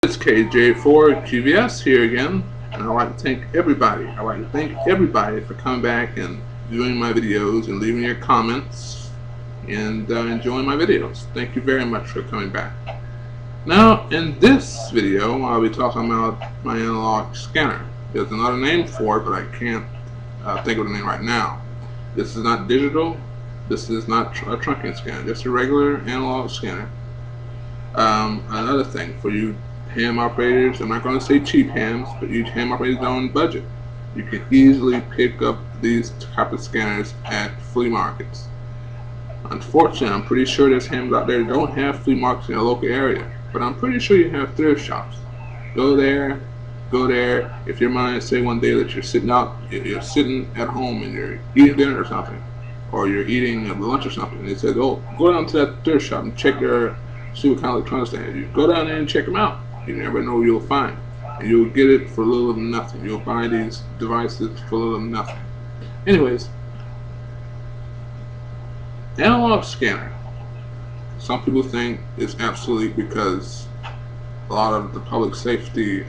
It's KJ4QVS here again, and I'd like to thank everybody. I'd like to thank everybody for coming back and viewing my videos and leaving your comments and enjoying my videos. Thank you very much for coming back. Now, in this video, I'll be talking about my analog scanner. There's another name for it, but I can't think of the name right now. This is not digital. This is not a trunking scanner. Just a regular analog scanner. Another thing for you ham operators, I'm not going to say cheap hams, but you ham operators on budget, you can easily pick up these type of scanners at flea markets. Unfortunately, I'm pretty sure there's hams out there that don't have flea markets in your local area, but I'm pretty sure you have thrift shops. Go there. If your mind say one day that you're sitting at home and you're eating dinner or something, or you're eating lunch or something, and they said, oh, go down to that thrift shop and check see what kind of electronics they have. You go down there and check them out. You never know what you'll find. And you'll get it for a little of nothing. You'll buy these devices for a little of nothing. Anyways, analog scanner. Some people think it's obsolete because a lot of the public safety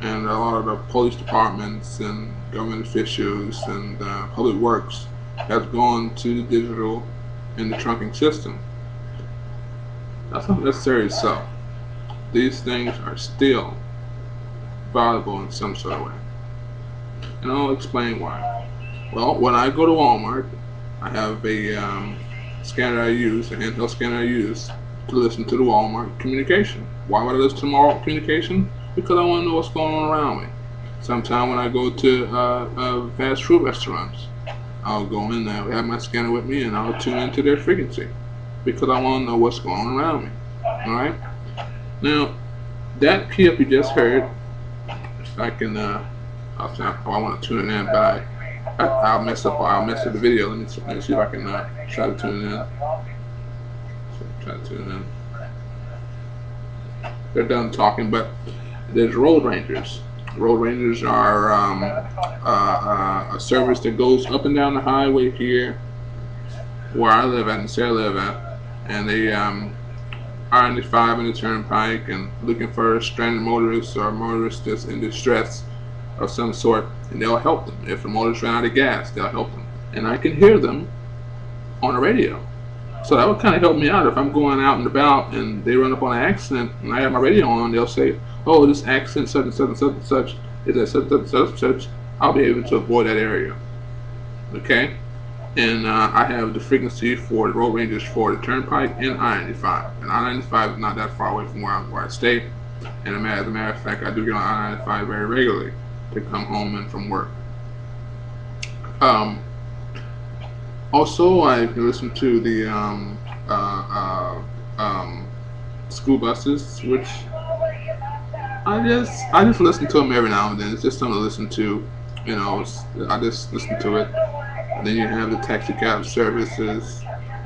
and a lot of the police departments and government officials and public works has gone to digital in the trunking system. That's not necessarily so. These things are still valuable in some sort of way. And I'll explain why. Well, when I go to Walmart, I have a scanner I use, a handheld scanner I use to listen to the Walmart communication. Why would I listen to Walmart communication? Because I want to know what's going on around me. Sometimes when I go to fast food restaurants, I'll go in there, have my scanner with me, and I'll tune into their frequency because I want to know what's going on around me. Alright? Now, that clip you just heard, if I can, I want to tune it in, but I'll mess up the video. Let me see if I can try to tune it in. Try to tune it in. They're done talking, but there's Road Rangers. Road Rangers are a service that goes up and down the highway here where I live at and Sarah live at, and they are in the 5 in the turnpike and looking for stranded motorists or motorists that's in distress of some sort, and they'll help them. If the motorist ran out of gas, they'll help them, and I can hear them on the radio. So that would kind of help me out if I'm going out and about and they run up on an accident and I have my radio on. They'll say, oh, this accident such and such and such and such is at such and such and such. I'll be able to avoid that area. Okay? And I have the frequency for the Road Rangers for the Turnpike and I-95. And I-95 is not that far away from where I stay. And as a matter of fact, I do get on I-95 very regularly to come home and from work. Also, I can listen to the school buses, which I just listen to them every now and then. It's just something to listen to, you know. I just listen to it. And then you have the taxi cab services,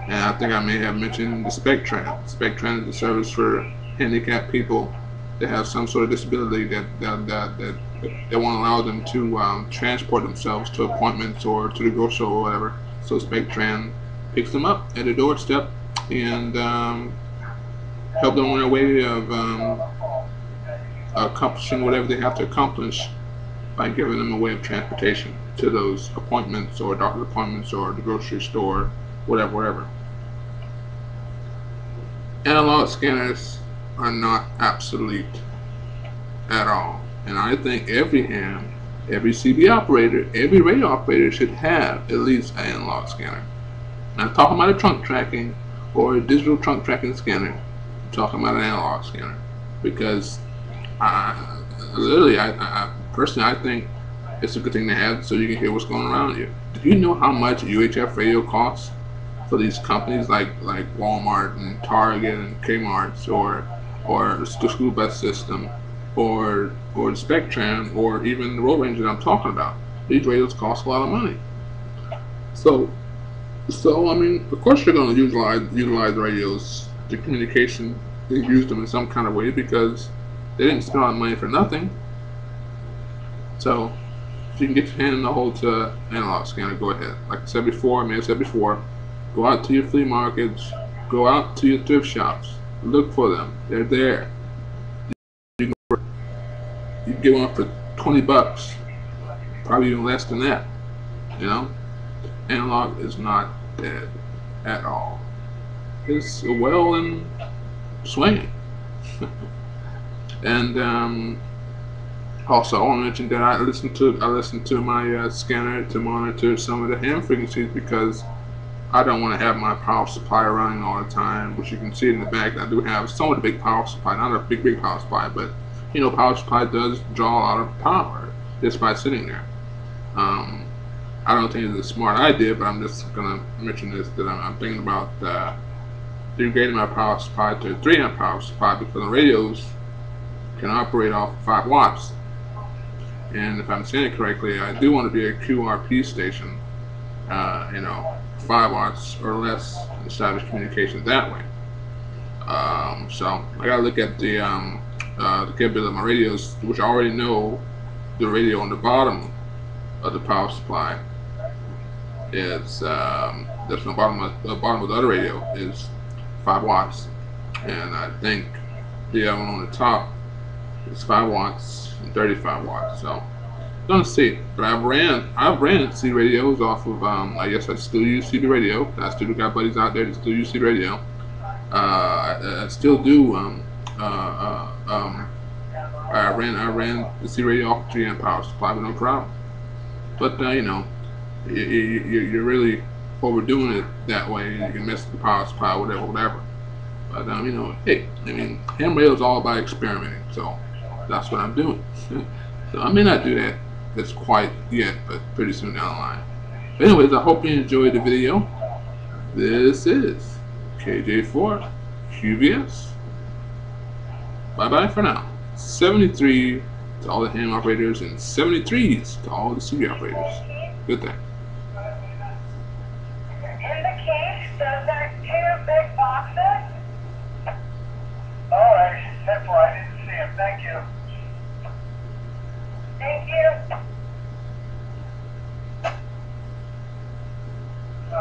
and I think I may have mentioned the SpecTran. SpecTran is a service for handicapped people that have some sort of disability that won't allow them to transport themselves to appointments or to the grocery store or whatever. So SpecTran picks them up at the doorstep and help them on their way of accomplishing whatever they have to accomplish by giving them a way of transportation to those appointments or doctor's appointments or the grocery store, whatever. Analog scanners are not obsolete at all, and I think every ham, every CB operator, every radio operator should have at least an analog scanner. I'm talking about a trunk tracking or a digital trunk tracking scanner. I'm talking about an analog scanner because I personally, I think it's a good thing to have so you can hear what's going around you. Do you know how much UHF radio costs for these companies like Walmart and Target and Kmart or the school bus system or the SpecTran or even the Road Ranger that I'm talking about? These radios cost a lot of money. So I mean, of course you're going to utilize radios to communication. They use them in some kind of way because they didn't spend all that money for nothing. So if you can get your hand in the hole to analog scanner, go ahead. Like I said before, go out to your flea markets, go out to your thrift shops, Look for them. They're there. You can get one for 20 bucks, probably even less than that. You know, analog is not dead at all. It's well and swinging. And also, I want to mention that I listen to my scanner to monitor some of the ham frequencies, because I don't want to have my power supply running all the time. Which you can see in the back, I do have somewhat a big power supply, not a big power supply, but you know, power supply does draw a lot of power just by sitting there. I don't think it's a smart idea, but I'm just gonna mention this, that I'm thinking about degrading my power supply to a 3 amp power supply, because the radios can operate off 5 watts. And if I'm saying it correctly, I do want to be a QRP station, you know, 5 watts or less, and establish communication that way. So I gotta look at the capability of my radios, which I already know the radio on the bottom of the power supply is that's the bottom of the other radio is 5 watts, and I think the other one on the top is 5 watts and 35 watts. So gonna see. But I've ran C radios off of I guess I still use CB radio. I still got buddies out there that still use CB radio. I still do. I ran the C radio off 3 amp power supply with no problem. But you know, you're really overdoing it that way. You can mess with the power supply, whatever. But you know, hey, I mean, ham radio is all about experimenting. So that's what I'm doing. So I may not do that that's quite yet, but pretty soon down the line. But anyways, I hope you enjoyed the video. This is KJ4 QVS. Bye bye for now. 73 to all the ham operators, and 73s to all the CB operators. Good thing. In the case, does that 2 big boxes? Oh, I didn't see him. Thank you. Thank you. No,